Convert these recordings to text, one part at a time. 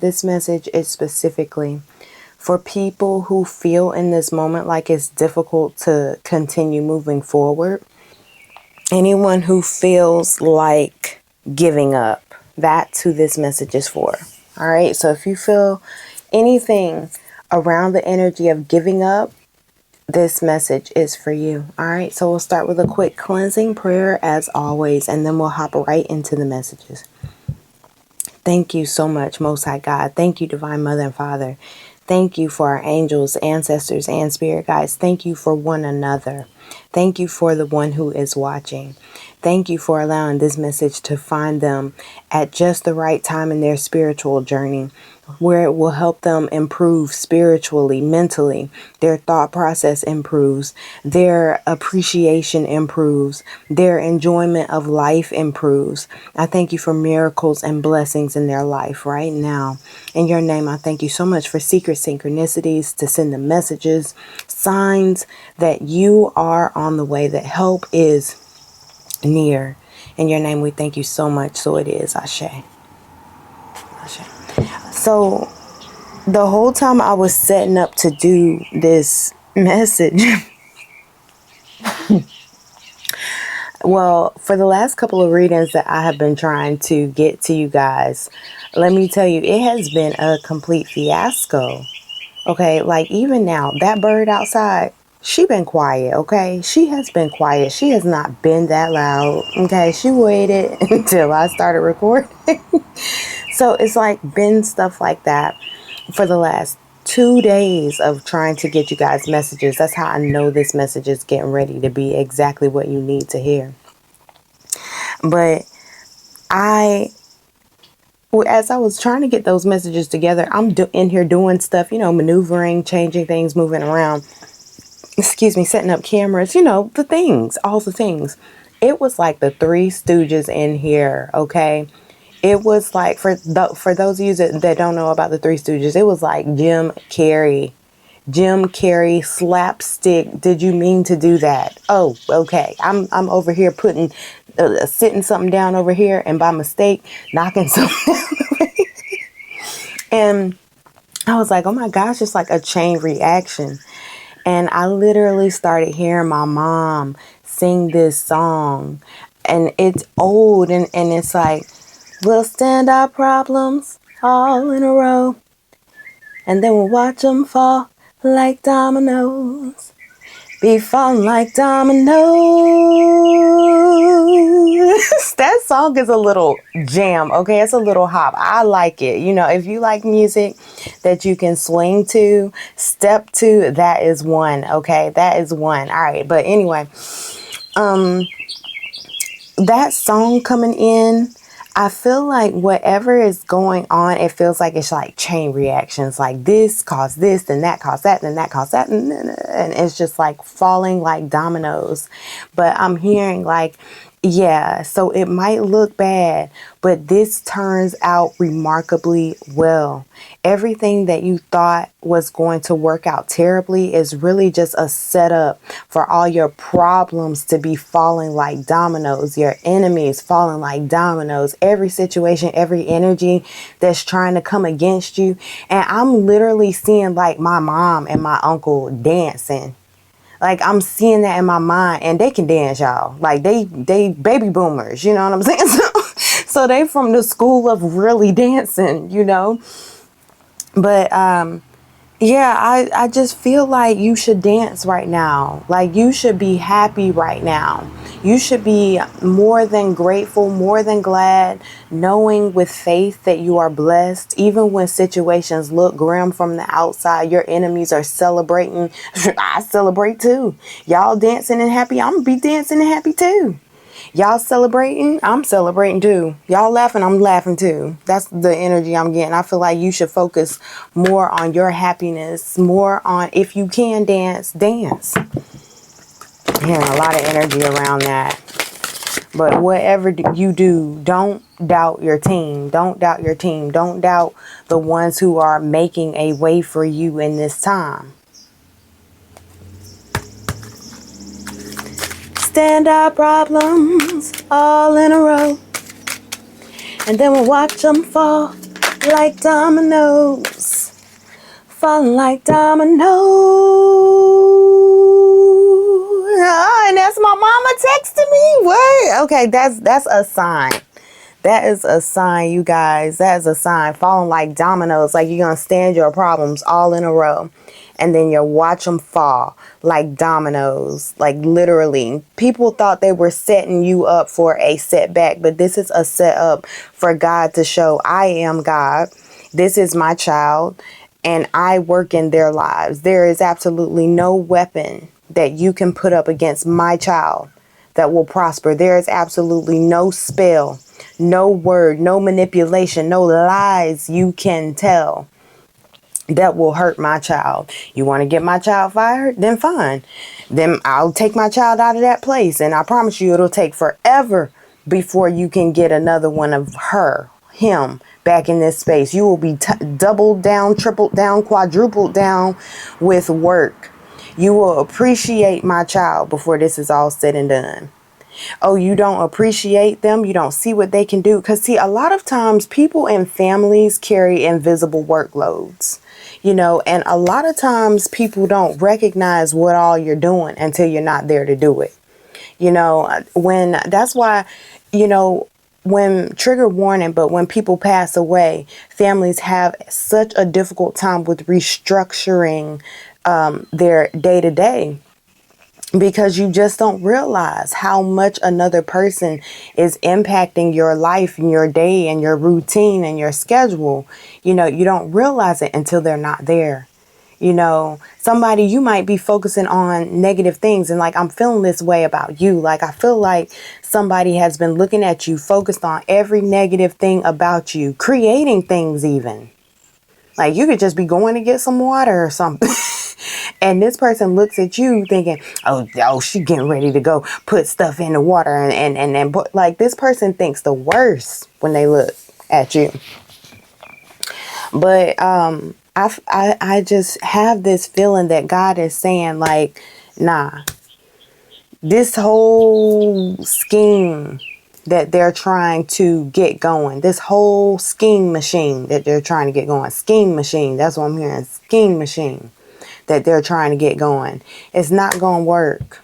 This message is specifically for people who feel in this moment like it's difficult to continue moving forward. Anyone who feels like giving up, that's who this message is for. All right. So if you feel anything around the energy of giving up, this message is for you. All right. So we'll start with a quick cleansing prayer as always, and then we'll hop right into the messages. Thank you so much, Most High God. Thank you, Divine Mother and Father. Thank you for our angels, ancestors, and spirit guides. Thank you for one another. Thank you for the one who is watching. Thank you for allowing this message to find them at just the right time in their spiritual journey, where it will help them improve spiritually, mentally. Their thought process improves. Their appreciation improves. Their enjoyment of life improves. I thank you for miracles and blessings in their life right now. In your name, I thank you so much for secret synchronicities to send the messages, signs that you are on the way, that help is near. In your name, we thank you so much. So it is. Ashe. Ashe. So the whole time I was setting up to do this message, well, for the last couple of readings that I have been trying to get to you guys, let me tell you, it has been a complete fiasco. Okay, like even now, that bird outside, she been quiet, okay? She has been quiet. She has not been that loud, okay? She waited until I started recording. So it's like been stuff like that for the last 2 days of trying to get you guys messages. That's how I know this message is getting ready to be exactly what you need to hear. But as I was trying to get those messages together, I'm in here doing stuff, maneuvering, changing things, moving around, setting up cameras, the things, all the things. It was like the Three Stooges in here, okay? It was like, for those of you that don't know about the Three Stooges, it was like Jim Carrey slapstick. Did you mean to do that? Oh, okay. I'm over here sitting something down over here, and by mistake knocking something down over here. And I was like, oh my gosh, it's like a chain reaction. And I literally started hearing my mom sing this song, and it's old, and it's like, we'll stand our problems all in a row, and then we'll watch them fall like dominoes. Be falling like dominoes. That song is a little jam, okay? It's a little hop. I like it. If you like music that you can swing to, step to, that is one, okay? That is one. All right. But anyway, that song coming in, I feel like whatever is going on, it feels like it's like chain reactions. Like this caused this, then that caused that, then that caused that. And it's just like falling like dominoes. But I'm hearing like, yeah, so it might look bad, but this turns out remarkably well. Everything that you thought was going to work out terribly is really just a setup for all your problems to be falling like dominoes, your enemies falling like dominoes, every situation, every energy that's trying to come against you. And I'm literally seeing like my mom and my uncle dancing. Like, I'm seeing that in my mind, and they can dance, y'all. Like, they baby boomers, you know what I'm saying? So they from the school of really dancing, But, yeah, I just feel like you should dance right now. Like, you should be happy right now. You should be more than grateful, more than glad, knowing with faith that you are blessed. Even when situations look grim from the outside, your enemies are celebrating. I celebrate too. Y'all dancing and happy, I'm gonna be dancing and happy too. Y'all celebrating, I'm celebrating too. Y'all laughing, I'm laughing too. That's the energy I'm getting. I feel like you should focus more on your happiness, more on, if you can dance, dance. Hearing a lot of energy around that. But whatever you do, don't doubt your team. Don't doubt your team. Don't doubt the ones who are making a way for you in this time. Stand our problems all in a row, and then we'll watch them fall like dominoes, falling like dominoes. Oh, and that's my mama texting me. What? Okay, that's a sign. That is a sign, you guys. That is a sign. Falling like dominoes, like you're gonna stand your problems all in a row, and then you watch them fall like dominoes, like literally. People thought they were setting you up for a setback, but this is a setup for God to show, I am God. This is my child, and I work in their lives. There is absolutely no weapon that you can put up against my child that will prosper. There is absolutely no spell, no word, no manipulation, no lies you can tell that will hurt my child. You want to get my child fired? Then fine. Then I'll take my child out of that place. And I promise you, it'll take forever before you can get another one of him back in this space. You will be doubled down, tripled down, quadrupled down with work. You will appreciate my child before this is all said and done. Oh, you don't appreciate them. You don't see what they can do. Because see, a lot of times people in families carry invisible workloads, and a lot of times people don't recognize what all you're doing until you're not there to do it. That's why, when trigger warning, but when people pass away, families have such a difficult time with restructuring their day to day. Because you just don't realize how much another person is impacting your life and your day and your routine and your schedule. You don't realize it until they're not there. Somebody, you might be focusing on negative things, and like, I'm feeling this way about you. Like, I feel like somebody has been looking at you, focused on every negative thing about you, creating things even. Like, you could just be going to get some water or something. And this person looks at you thinking, oh, she getting ready to go put stuff in the water. And like, this person thinks the worst when they look at you. But I just have this feeling that God is saying, like, nah, this whole scheme that they're trying to get going, this whole scheme machine that they're trying to get going, scheme machine, that's what I'm hearing, scheme machine that they're trying to get going, it's not going to work.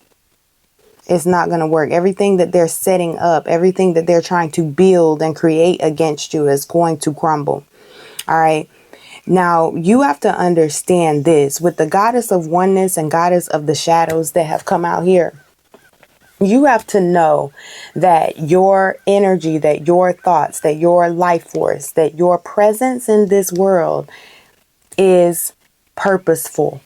It's not going to work. Everything that they're setting up, everything that they're trying to build and create against you is going to crumble. All right. Now, you have to understand this with the goddess of oneness and goddess of the shadows that have come out here. You have to know that your energy, that your thoughts, that your life force, that your presence in this world is purposeful.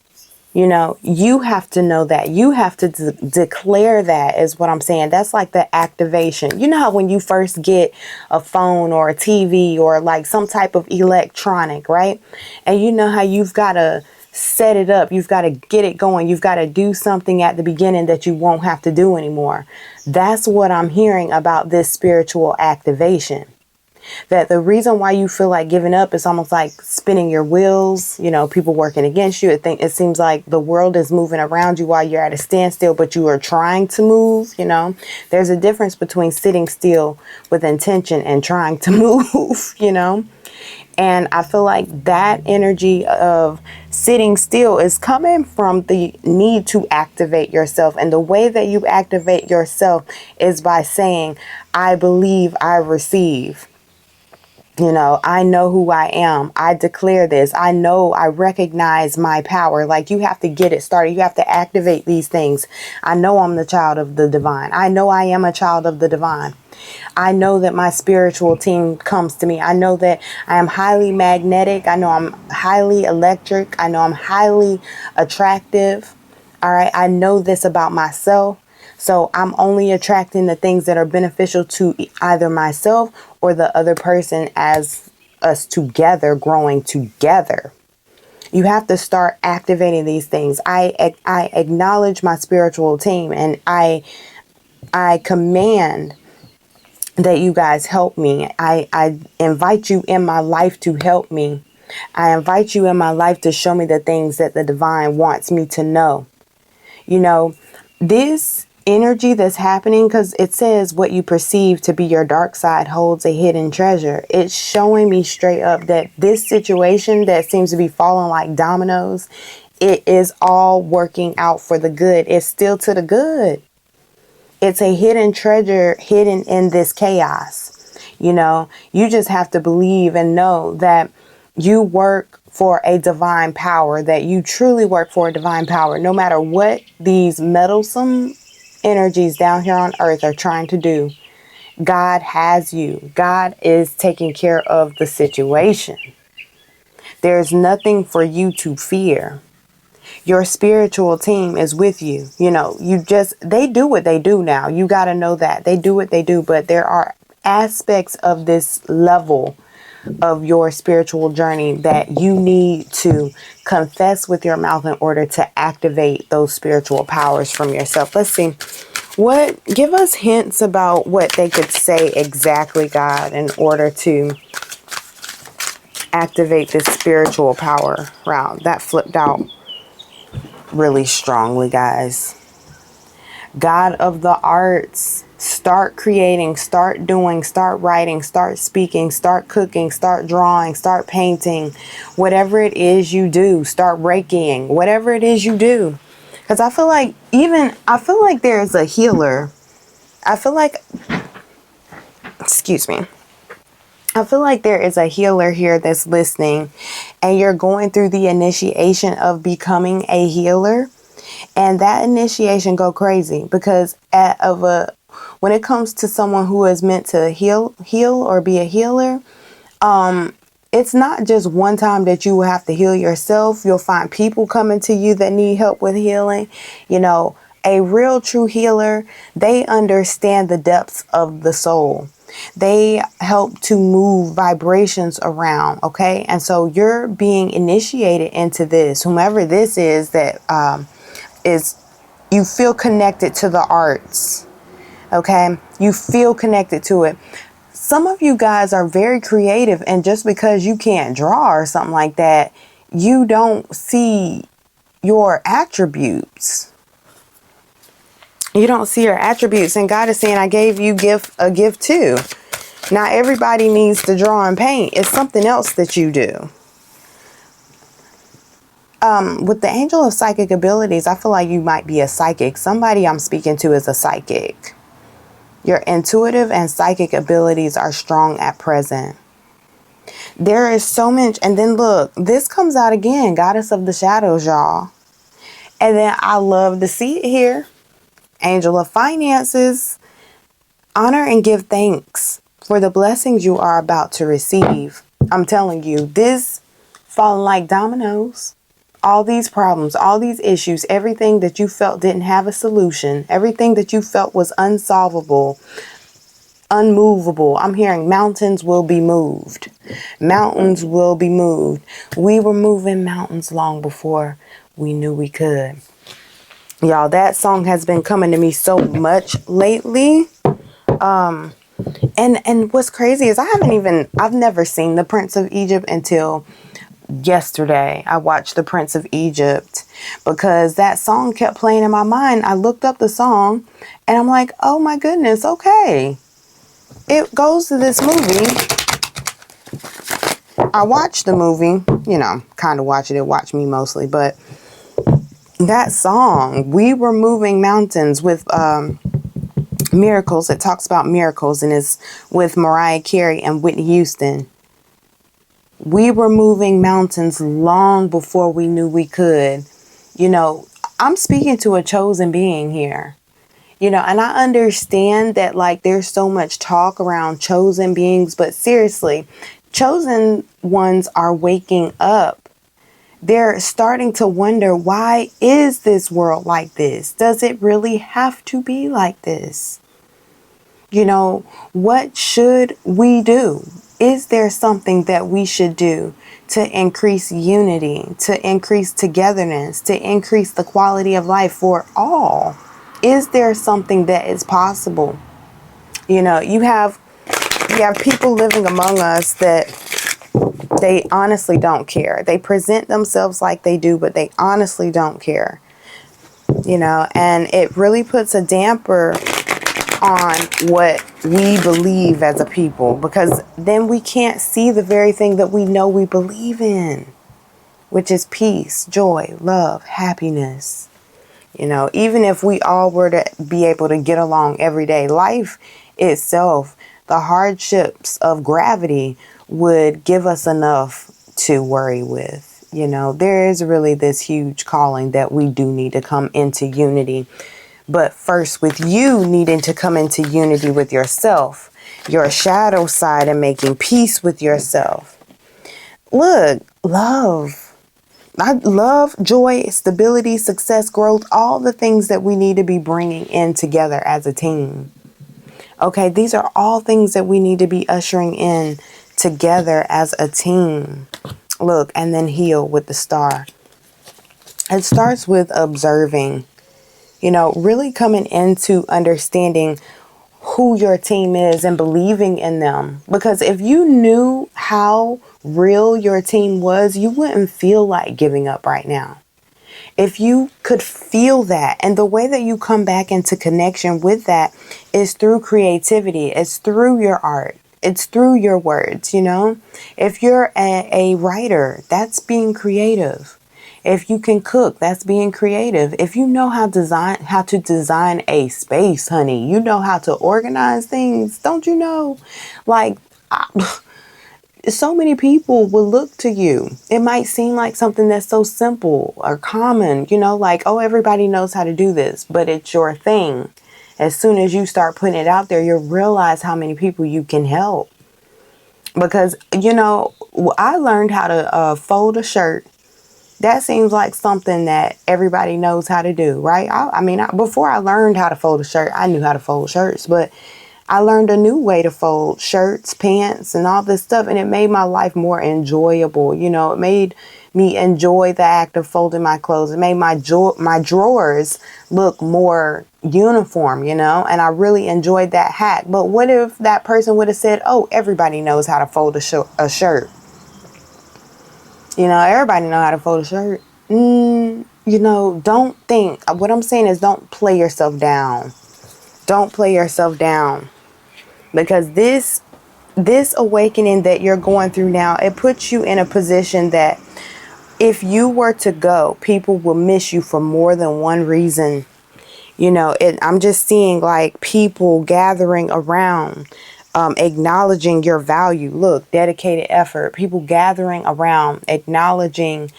You have to know that. You have to declare that, is what I'm saying. That's like the activation. You know how when you first get a phone or a TV or like some type of electronic, right? And you know how you've got to set it up. You've got to get it going. You've got to do something at the beginning that you won't have to do anymore. That's what I'm hearing about this spiritual activation. That the reason why you feel like giving up is almost like spinning your wheels, people working against you. It seems like the world is moving around you while you're at a standstill, but you are trying to move. There's a difference between sitting still with intention and trying to move, And I feel like that energy of sitting still is coming from the need to activate yourself. And the way that you activate yourself is by saying, I believe, I receive. I know who I am. I declare this. I know, I recognize my power. Like, you have to get it started. You have to activate these things. I know I'm the child of the divine. I know I am a child of the divine. I know that my spiritual team comes to me. I know that I am highly magnetic. I know I'm highly electric. I know I'm highly attractive. All right. I know this about myself. So I'm only attracting the things that are beneficial to either myself or the other person, as us together, growing together. You have to start activating these things. I acknowledge my spiritual team, and I command that you guys help me. I invite you in my life to help me. I invite you in my life to show me the things that the divine wants me to know. This energy that's happening, because it says what you perceive to be your dark side holds a hidden treasure. It's showing me straight up that this situation that seems to be falling like dominoes, it is all working out for the good. It's still to the good. It's a hidden treasure hidden in this chaos. You know, you just have to believe and know that you work for a divine power, that you truly work for a divine power, no matter what these meddlesome energies down here on earth are trying to do. God has you. God is taking care of the situation. There's nothing for you to fear. Your spiritual team is with you. You know, they do what they do now. You got to know that they do what they do, but there are aspects of this level of your spiritual journey that you need to confess with your mouth in order to activate those spiritual powers from yourself. Let's see. Give us hints about what they could say exactly, God, in order to activate this spiritual power. Wow, that flipped out really strongly, guys. God of the arts, start creating, start doing, start writing, start speaking, start cooking, start drawing, start painting. Whatever it is you do, start raking, whatever it is you do. Because I feel like there's a healer. Excuse me. I feel like there is a healer here that's listening, and you're going through the initiation of becoming a healer. And that initiation go crazy because when it comes to someone who is meant to heal or be a healer, it's not just one time that you will have to heal yourself. You'll find people coming to you that need help with healing. You know, a real true healer, they understand the depths of the soul. They help to move vibrations around. Okay. And so you're being initiated into this, whomever this is that, you feel connected to the arts. Okay. You feel connected to it. Some of you guys are very creative, and just because you can't draw or something like that, you don't see your attributes. You don't see your attributes, and God is saying, I gave you a gift too. Not everybody needs to draw and paint. It's something else that you do. With the angel of psychic abilities, I feel like you might be a psychic. Somebody I'm speaking to is a psychic. Your intuitive and psychic abilities are strong at present. There is so much. And then look, this comes out again, goddess of the shadows, y'all. And then I love to see it here. Angel of finances. Honor and give thanks for the blessings you are about to receive. I'm telling you, this falling like dominoes. All these problems, all these issues, everything that you felt didn't have a solution, everything that you felt was unsolvable, unmovable. I'm hearing mountains will be moved. Mountains will be moved. We were moving mountains long before we knew we could. Y'all, that song has been coming to me so much lately. And what's crazy is I've never seen The Prince of Egypt until yesterday. I watched The Prince of Egypt because that song kept playing in my mind. I looked up the song and I'm like, oh my goodness, okay. It goes to this movie. I watched the movie, kind of watch it. It watched me mostly, but that song, We Were Moving Mountains with Miracles. It talks about miracles and is with Mariah Carey and Whitney Houston. We were moving mountains long before we knew we could. I'm speaking to a chosen being here. And I understand that there's so much talk around chosen beings, but seriously, chosen ones are waking up. They're starting to wonder, why is this world like this? Does it really have to be like this? What should we do? Is there something that we should do to increase unity, to increase togetherness, to increase the quality of life for all? Is there something that is possible? You have people living among us that they honestly don't care. They present themselves like they do, but they honestly don't care. And it really puts a damper on what we believe as a people, because then we can't see the very thing that we know we believe in, which is peace, joy, love, happiness. Even if we all were to be able to get along every day, life itself, the hardships of gravity would give us enough to worry with. There is really this huge calling that we do need to come into unity. But first, with you needing to come into unity with yourself, your shadow side, and making peace with yourself. Look, love, joy, stability, success, growth, all the things that we need to be bringing in together as a team. Okay, these are all things that we need to be ushering in together as a team. Look, and then heal with the star. It starts with observing, really coming into understanding who your team is and believing in them. Because if you knew how real your team was, you wouldn't feel like giving up right now. If you could feel that, and the way that you come back into connection with that is through creativity, it's through your art, it's through your words, If you're a writer, that's being creative. If you can cook, that's being creative. If you know how to design a space, honey, you know how to organize things, don't you know? So many people will look to you. It might seem like something that's so simple or common, oh, everybody knows how to do this, but it's your thing. As soon as you start putting it out there, you'll realize how many people you can help. Because, I learned how to fold a shirt. That seems like something that everybody knows how to do, right? Before I learned how to fold a shirt, I knew how to fold shirts, but I learned a new way to fold shirts, pants, and all this stuff, and it made my life more enjoyable. It made me enjoy the act of folding my clothes. It made my drawers look more uniform, and I really enjoyed that hack. But what if that person would have said, oh, everybody knows how to fold a shirt? Everybody know how to fold a shirt. Don't think. What I'm saying is don't play yourself down. Don't play yourself down. Because this awakening that you're going through now, it puts you in a position that if you were to go, people will miss you for more than one reason. I'm just seeing like people gathering around, acknowledging your value. Look, dedicated effort, people gathering around, acknowledging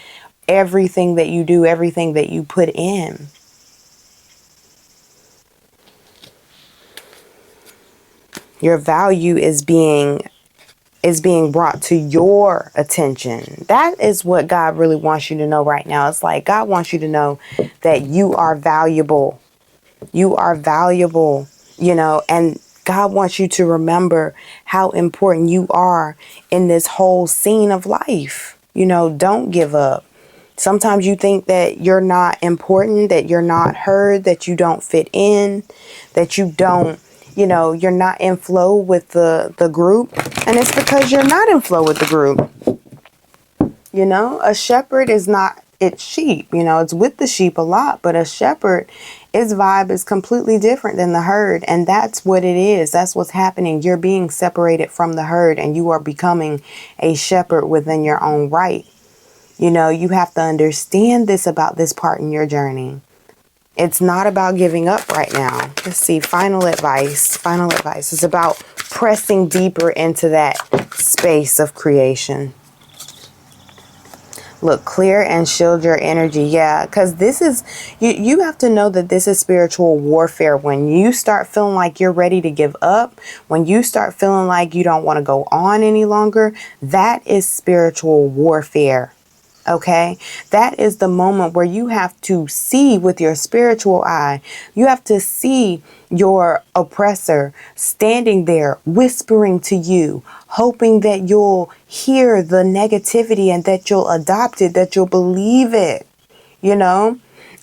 everything that you do, everything that you put in. Your value is being brought to your attention. That is what God really wants you to know right now. It's like God wants you to know that you are valuable. You are valuable, and God wants you to remember how important you are in this whole scene of life. Don't give up. Sometimes you think that you're not important, that you're not heard, that you don't fit in, that you don't, you're not in flow with the group. And it's because you're not in flow with the group. A shepherd is not its sheep. It's with the sheep a lot, but a shepherd, its vibe is completely different than the herd. And that's what it is. That's what's happening. You're being separated from the herd and you are becoming a shepherd within your own right. You have to understand this about this part in your journey. It's not about giving up right now. Let's see. Final advice. Final advice is about pressing deeper into that space of creation. Look, clear and shield your energy. Yeah, because this is, you have to know that this is spiritual warfare. When you start feeling like you're ready to give up, when you start feeling like you don't want to go on any longer, that is spiritual warfare. Okay, that is the moment where you have to see with your spiritual eye. You have to see your oppressor standing there whispering to you, hoping that you'll hear the negativity and that you'll adopt it, that you'll believe it.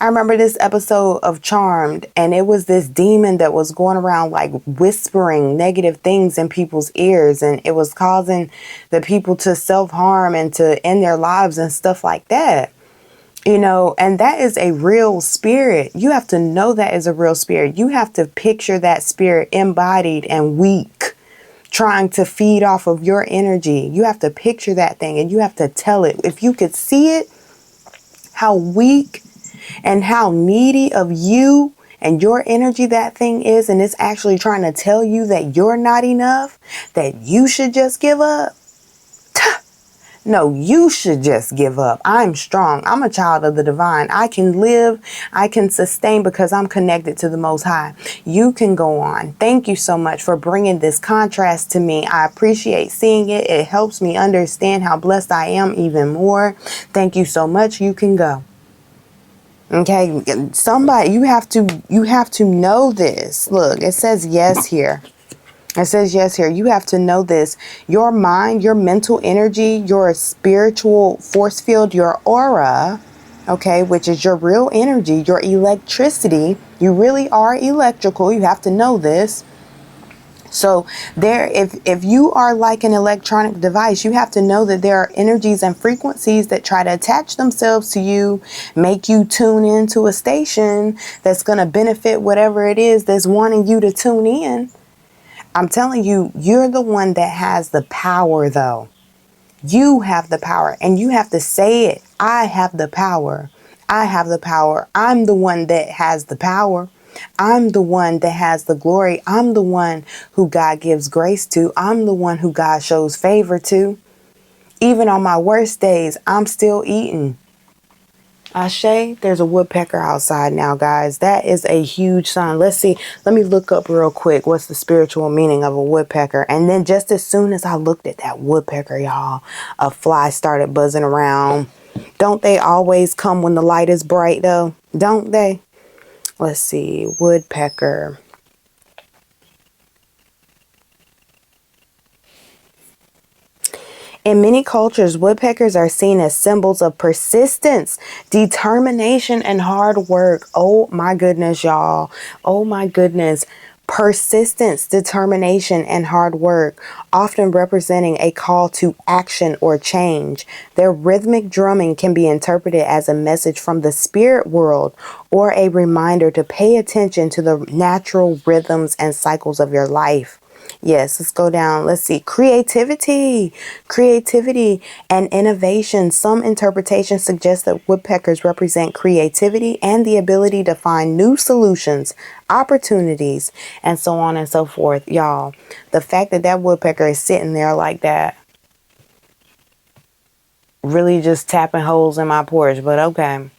I remember this episode of Charmed, and it was this demon that was going around like whispering negative things in people's ears, and it was causing the people to self-harm and to end their lives and stuff like that. And that is a real spirit. You have to know that is a real spirit. You have to picture that spirit embodied and weak, trying to feed off of your energy. You have to picture that thing and you have to tell it. If you could see it, how weak and how needy of you and your energy that thing is, and it's actually trying to tell you that you're not enough, that you should just give up. No, you should just give up. I'm strong. I'm a child of the divine. I can live. I can sustain because I'm connected to the Most High. You can go on. Thank you so much for bringing this contrast to me. I appreciate seeing it. It helps me understand how blessed I am even more. Thank you so much. You can go. Okay, somebody, you have to know this. Look, it says yes here. It says yes here. You have to know this. Your mind, your mental energy, your spiritual force field, your aura, okay, which is your real energy, your electricity. You really are electrical. You have to know this. So if you are like an electronic device, you have to know that there are energies and frequencies that try to attach themselves to you, make you tune into a station that's going to benefit whatever it is that's wanting you to tune in. I'm telling you, you're the one that has the power, though. You have the power, and you have to say it. I have the power. I have the power. I'm the one that has the power. I'm the one that has the glory. I'm the one who God gives grace to. I'm the one who God shows favor to. Even on my worst days, I'm still eating. Ashe, there's a woodpecker outside now, guys. That is a huge sign. Let's see. Let me look up real quick. What's the spiritual meaning of a woodpecker? And then just as soon as I looked at that woodpecker, y'all, a fly started buzzing around. Don't they always come when the light is bright, though? Don't they? Let's see. Woodpecker. In many cultures, woodpeckers are seen as symbols of persistence, determination, and hard work. Oh my goodness, y'all. Oh my goodness. Persistence, determination, and hard work, often representing a call to action or change. Their rhythmic drumming can be interpreted as a message from the spirit world or a reminder to pay attention to the natural rhythms and cycles of your life. Yes, let's go down. Let's see. Creativity and innovation. Some interpretations suggest that woodpeckers represent creativity and the ability to find new solutions, opportunities, and so on and so forth. Y'all, the fact that that woodpecker is sitting there like that, really just tapping holes in my porch, but okay.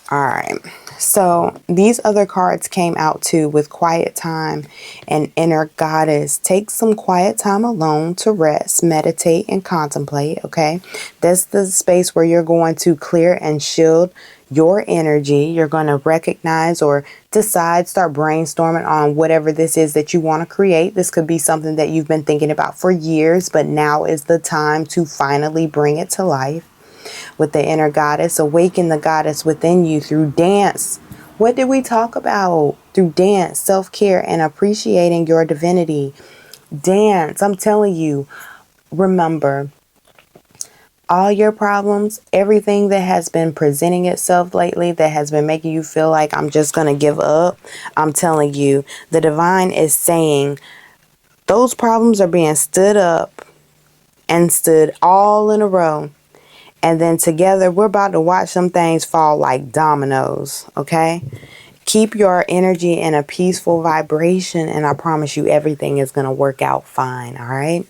All right. So these other cards came out too with quiet time and inner goddess. Take some quiet time alone to rest, meditate, and contemplate. Okay. That's the space where you're going to clear and shield your energy. You're going to recognize or decide, start brainstorming on whatever this is that you want to create. This could be something that you've been thinking about for years, but now is the time to finally bring it to life. With the inner goddess, awaken the goddess within you through dance. What did we talk about? Through dance, self-care, and appreciating your divinity. Dance. I'm telling you, remember, all your problems, everything that has been presenting itself lately that has been making you feel like I'm just going to give up. I'm telling you, the divine is saying those problems are being stood up and stood all in a row. And then together, we're about to watch some things fall like dominoes, okay? Keep your energy in a peaceful vibration, and I promise you everything is going to work out fine, all right?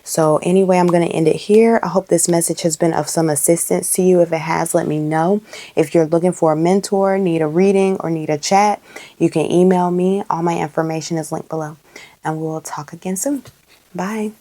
So anyway, I'm going to end it here. I hope this message has been of some assistance to you. If it has, let me know. If you're looking for a mentor, need a reading, or need a chat, you can email me. All my information is linked below. And we'll talk again soon. Bye.